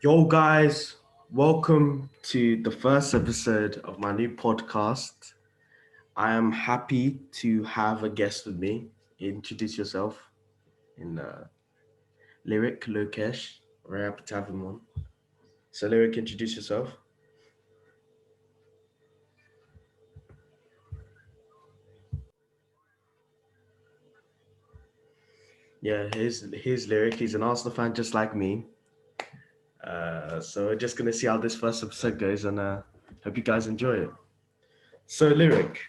Yo, guys, welcome to the first episode of my new podcast. I am happy to have a guest with me. Introduce yourself in Lyric Lokesh. Very happy to have him on. So, Lyric, introduce yourself. Yeah, here's Lyric. He's an Arsenal fan just like me. So, we're just going to see how this first episode goes and hope you guys enjoy it. So, Lyric,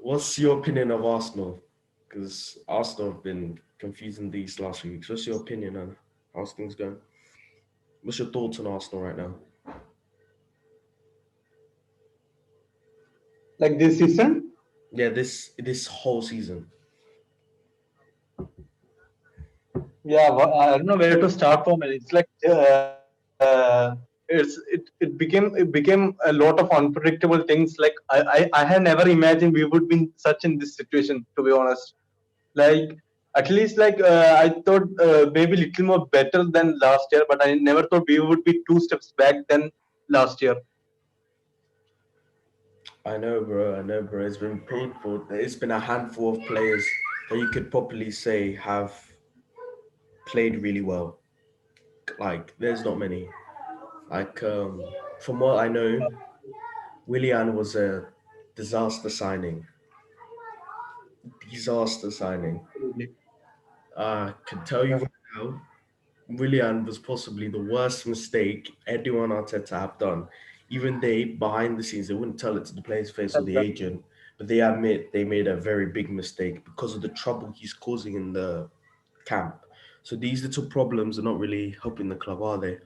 what's your opinion of Arsenal? Because Arsenal have been confusing these last few weeks. What's your opinion on how's things going? What's your thoughts on Arsenal right now? Like this season. Yeah, this whole season. Yeah, I don't know where to start from. It's like it became a lot of unpredictable things. Like I had never imagined we would be such in this situation. To be honest, like at least like I thought maybe little more better than last year, but I never thought we would be two steps back than last year. I know, bro. I know, bro. It's been painful. It's been a handful of players that you could properly say have played really well. Like, there's not many. Like, from what I know, Willian was a disaster signing. Disaster signing. Absolutely. I can tell you Yeah, right now, Willian was possibly the worst mistake anyone Arteta have done. Even they, behind the scenes, they wouldn't tell it to the player's face or the exactly. agent, but they admit they made a very big mistake because of the trouble he's causing in the camp. So these little problems are not really helping the club, are they?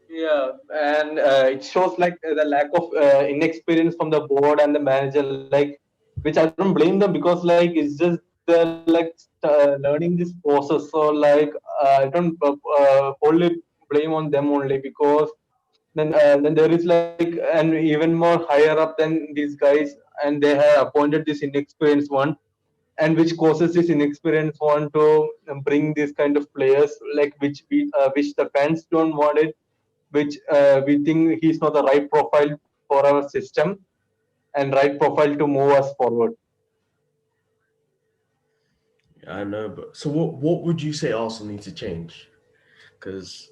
Yeah, and it shows like the lack of inexperience from the board and the manager, like which I don't blame them because like it's just they're like learning this process. So like I don't wholly blame on them only because then there is like and even more higher up than these guys, and they have appointed this inexperienced one, and which causes this inexperienced one to bring this kind of players like which the fans don't want it, which we think he's not the right profile for our system and right profile to move us forward. I know, but so what would you say Arsenal need to change? Because,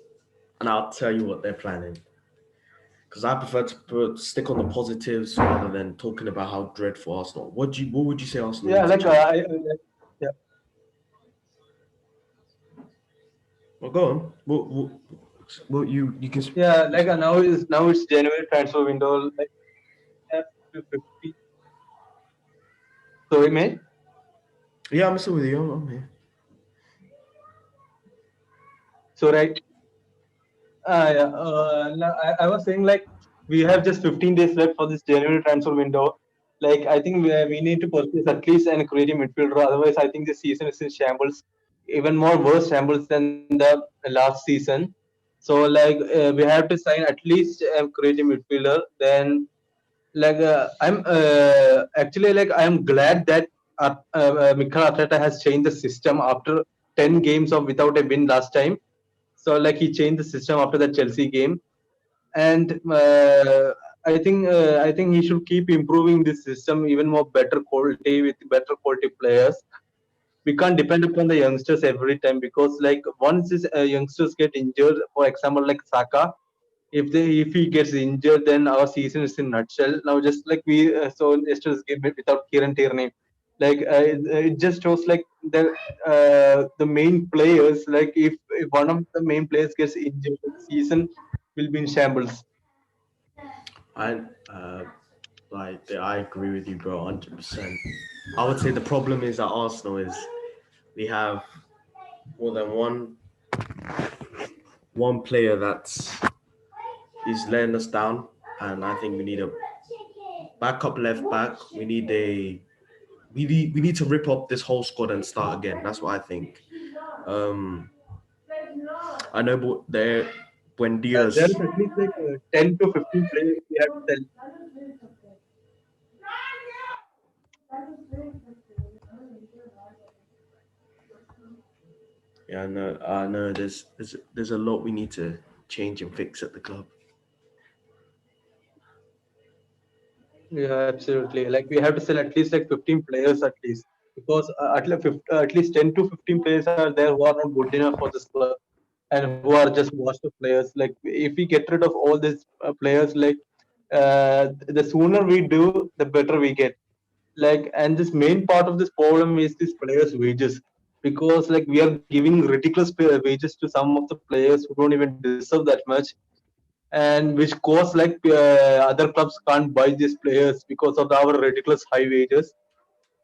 and I'll tell you what they're planning. Because I prefer to stick on the positives rather than talking about how dreadful Arsenal. What would you say Arsenal Yeah, need to like change? yeah, Well, go on. What you can. yeah, like now it's January transfer window. Like have to 50. Sorry, mate. Yeah, I'm still with you. I'm here. So right. Yeah. No, I was saying like we have just 15 days left for this January transfer window. Like I think we need to purchase at least an creative midfielder. Otherwise, I think the season is in shambles, even more worse shambles than the last season. So like we have to sign at least a creative midfielder. Then like I'm actually like I'm glad that Mikel Arteta has changed the system after 10 games of without a win last time. So like he changed the system after the Chelsea game, and I think he should keep improving this system even more better quality with better quality players. We can't depend upon the youngsters every time because like once these youngsters get injured, for example like Saka, if he gets injured, then our season is in nutshell. Now just like we saw in yesterday's game without Kieran Tierney, like it just shows like the main players, like if one of the main players gets injured, the season will be in shambles. I uh, I agree with you, bro, 100%. I would say the problem is at Arsenal is we have more than one player that's is letting us down, and I think we need a backup left back. We need to rip up this whole squad and start again. That's what I think. Um, I know, but there when There Diaz. is at least like 10 to 15 players we have to sell. Yeah, I know. There's a lot we need to change and fix at the club. Yeah, absolutely. Like we have to sell at least like 15 players at least, because at least 10 to 15 players are there who are not good enough for this club and who are just washed up players. Like if we get rid of all these players, like the sooner we do, the better we get. Like, and this main part of this problem is this players' wages, because like we are giving ridiculous wages to some of the players who don't even deserve that much, and which cause like other clubs can't buy these players because of our ridiculous high wages,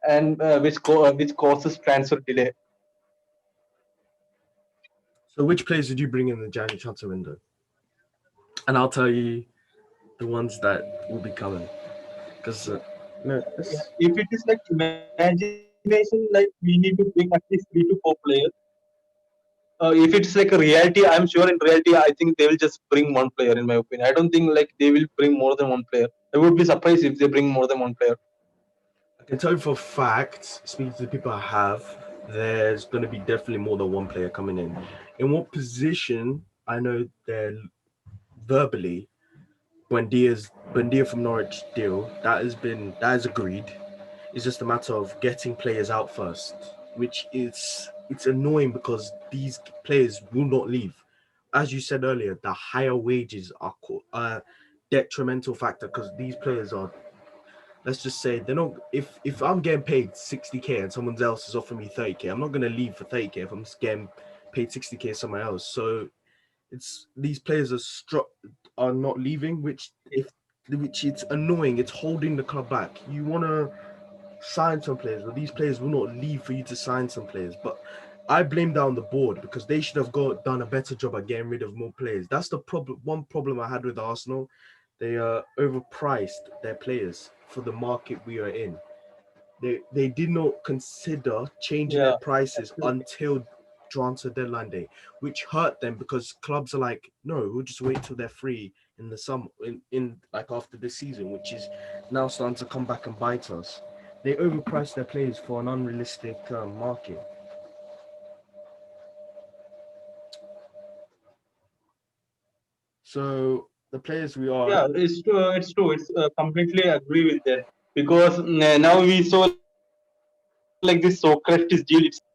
and which causes transfer delay. So, which players did you bring in the January transfer window? And I'll tell you the ones that will be coming. Because no, Yeah, this, if it is like imagination, like we need to bring at least 3 to 4 players. If it's like a reality, I'm sure in reality, I think they will just bring one player. In my opinion, I don't think like they will bring more than one player. I would be surprised if they bring more than one player. I can tell you for a fact, speaking to the people I have, there's going to be definitely more than one player coming in. In what position? I know they're verbally Buendia from Norwich deal that is agreed. It's just a matter of getting players out first, which is it's annoying because these players will not leave. As you said earlier, the higher wages are a detrimental factor because these players are, let's just say, they're not. If I'm getting paid 60k and someone else is offering me 30k, I'm not gonna leave for 30k if I'm getting paid 60k somewhere else. So it's these players are not leaving, which it's annoying. It's holding the club back. You want to sign some players, but these players will not leave for you to sign some players. But I blame that on the board because they should have done a better job at getting rid of more players. That's the problem. One problem I had with Arsenal, they overpriced their players for the market we are in. They did not consider changing their Yeah, prices absolutely. until transfer deadline day, which hurt them because clubs are like, no, we'll just wait till they're free in the summer, in like after this season, which is now starting to come back and bite us. They overpriced their players for an unrealistic market. So the players we are, Yeah, it's true. It's true. It's completely agree with that, because now we saw like this Socrates deal itself.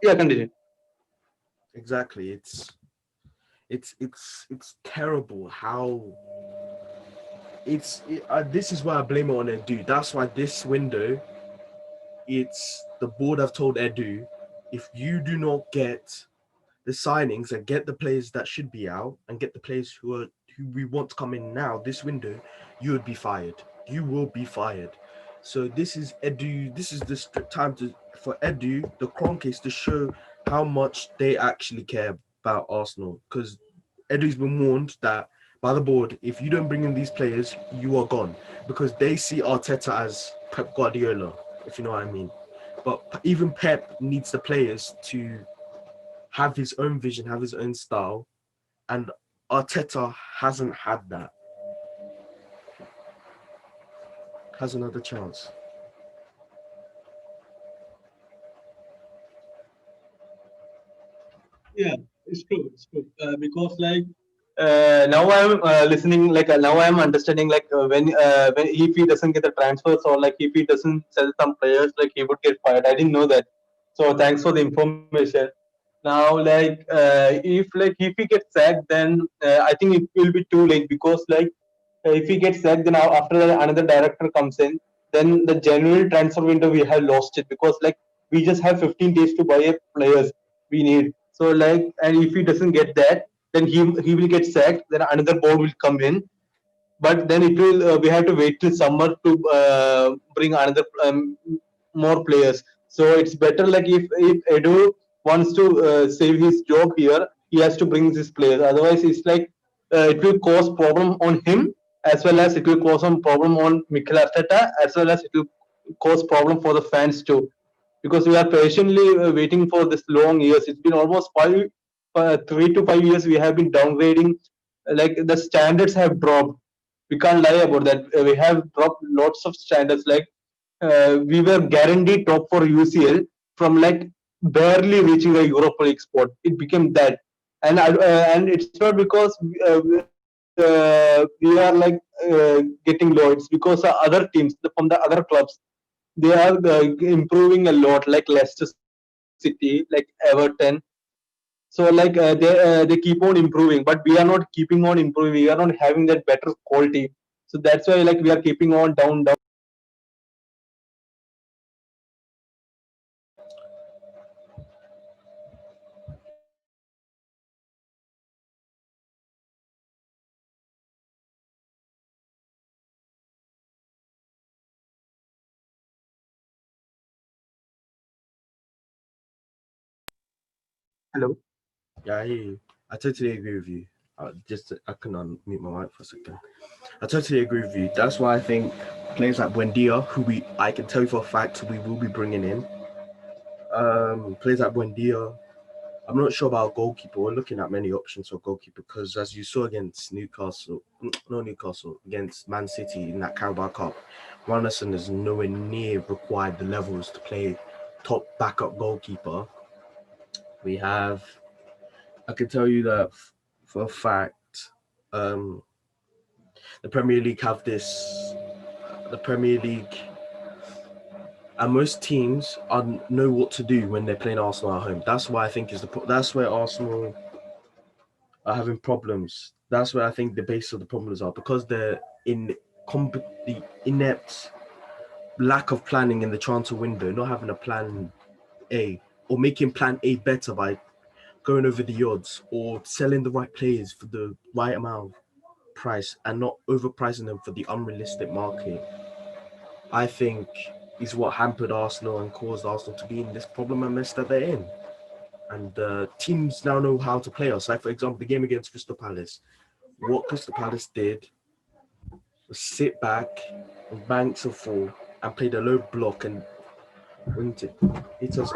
Yeah, continue. exactly, it's terrible how this is why I blame it on Edu. That's why this window, it's the board have told Edu, if you do not get the signings and get the players that should be out and get the players who we want to come in now this window, you would be fired. You will be fired. So this is Edu. This is the time for Edu, the Kroenkes, to show how much they actually care about Arsenal. Because Edu's been warned that by the board, if you don't bring in these players, you are gone. Because they see Arteta as Pep Guardiola, if you know what I mean. But even Pep needs the players to have his own vision, have his own style, and Arteta hasn't had that. Has another chance. Yeah, it's true. It's true. Because like now I'm listening. Like now I'm understanding. Like when if he doesn't get the transfers, or like if he doesn't sell some players, like he would get fired. I didn't know that. So thanks for the information. Now, like if he gets sacked, then I think it will be too late, because like if he gets sacked, then after that another director comes in, then the January transfer window we have lost it, because like we just have 15 days to buy a players we need. So like, and if he doesn't get that, then he will get sacked. Then another board will come in, but then it will we have to wait till summer to bring another more players. So it's better like if Edu wants to save his job here, he has to bring these players. Otherwise, it's like it will cause problem on him, as well as it will cause some problem on Mikel Arteta, as well as it will cause problem for the fans too, because we are patiently waiting for this long years. It's been almost 3 to 5 years we have been downgrading. Like the standards have dropped. We can't lie about that. We have dropped lots of standards. Like we were guaranteed top for UCL from like barely reaching a Europa League spot. It became that, and it's not because we are like getting low. It's because other teams from the other clubs, they are improving a lot, like Leicester City, like Everton. So like they keep on improving, but we are not keeping on improving. We are not having that better quality. So that's why like we are keeping on down. Hello. Yeah, I hear you. I totally agree with you. I can unmute my mic for a second. I totally agree with you. That's why I think players like Buendia, who I can tell you for a fact we will be bringing in. Players like Buendia. I'm not sure about goalkeeper. We're looking at many options for goalkeeper because, as you saw against Newcastle, no Newcastle, against Man City in that Carabao Cup, Ronaldson is nowhere near required the levels to play top backup goalkeeper. We have, I can tell you that for a fact, um, the Premier League have this. The Premier League and most teams know what to do when they're playing Arsenal at home. That's why I think that's where Arsenal are having problems. That's where I think the base of the problems are because they're in the inept lack of planning in the transfer window, not having a plan A or making plan A better by going over the odds or selling the right players for the right amount of price and not overpricing them for the unrealistic market. I think is what hampered Arsenal and caused Arsenal to be in this problem and mess that they're in. And teams now know how to play us. Like, for example, the game against Crystal Palace. What Crystal Palace did was sit back and bank to fall and played a low block and winged it. Hit us,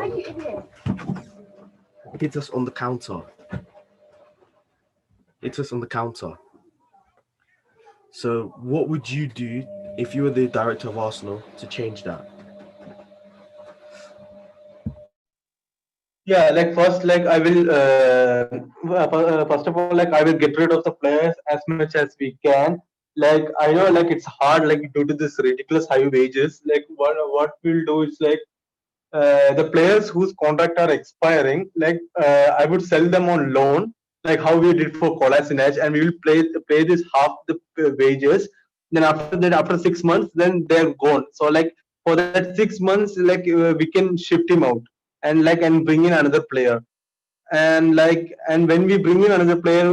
hit us on the counter. Hit us on the counter. So, what would you do if you were the director of Arsenal to change that? Yeah, like first, like I will first of all, like I will get rid of the players as much as we can. Like I know, like it's hard, like due to this ridiculous high wages. Like what we'll do is like the players whose contract are expiring, like I would sell them on loan, like how we did for Kolasinac, and we will pay this half the wages. Then after that, after 6 months, then they're gone. So like for that 6 months, like we can shift him out and bring in another player. And when we bring in another player,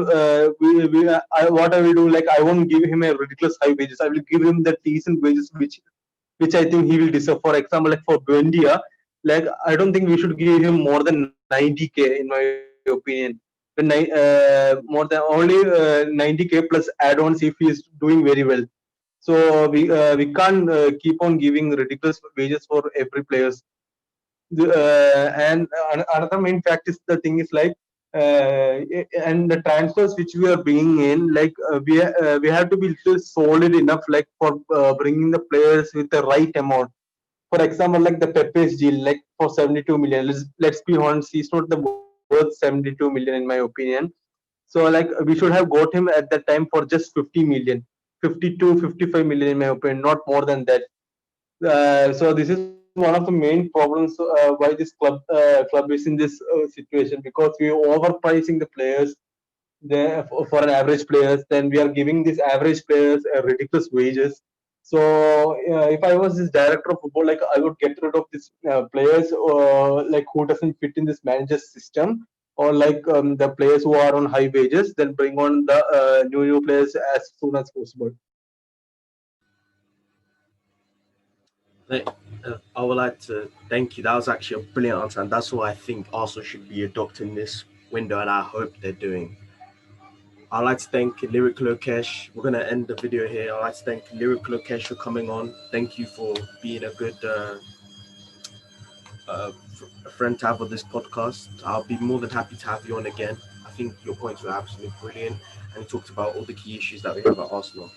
what I will do, like I won't give him a ridiculous high wages. I will give him the decent wages which I think he will deserve. For example, like for Buendia, like I don't think we should give him more than 90K in my opinion. More than only 90K plus add-ons if he is doing very well. So we can't keep on giving ridiculous wages for every players. And another main fact is the thing is like and the transfers which we are bringing in, like we have to be still solid enough, like for bringing the players with the right amount. For example, like the Pepe's deal, like for 72 million. Let's be honest, he's not the worth 72 million in my opinion. So like we should have got him at that time for just 50 million, 52, 55 million in my opinion, not more than that. So this is one of the main problems why this club is in this situation, because we are overpricing the players for an average players. Then we are giving these average players ridiculous wages. So if I was this director of football, like I would get rid of these players like who doesn't fit in this manager's system, or like the players who are on high wages, then bring on the new players as soon as possible. Like, I would like to thank you. That was actually a brilliant answer, and that's what I think Arsenal should be adopting this window, and I hope they're doing. I'd like to thank Lyric Lokesh. We're gonna end the video here. I'd like to thank Lyric Lokesh for coming on. Thank you for being a good friend to have on this podcast. I'll be more than happy to have you on again. I think your points were absolutely brilliant, and you talked about all the key issues that we have at Arsenal.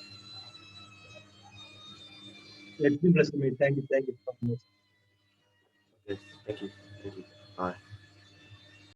It's been pleasure, mate. Thank you so much. Okay, thank you.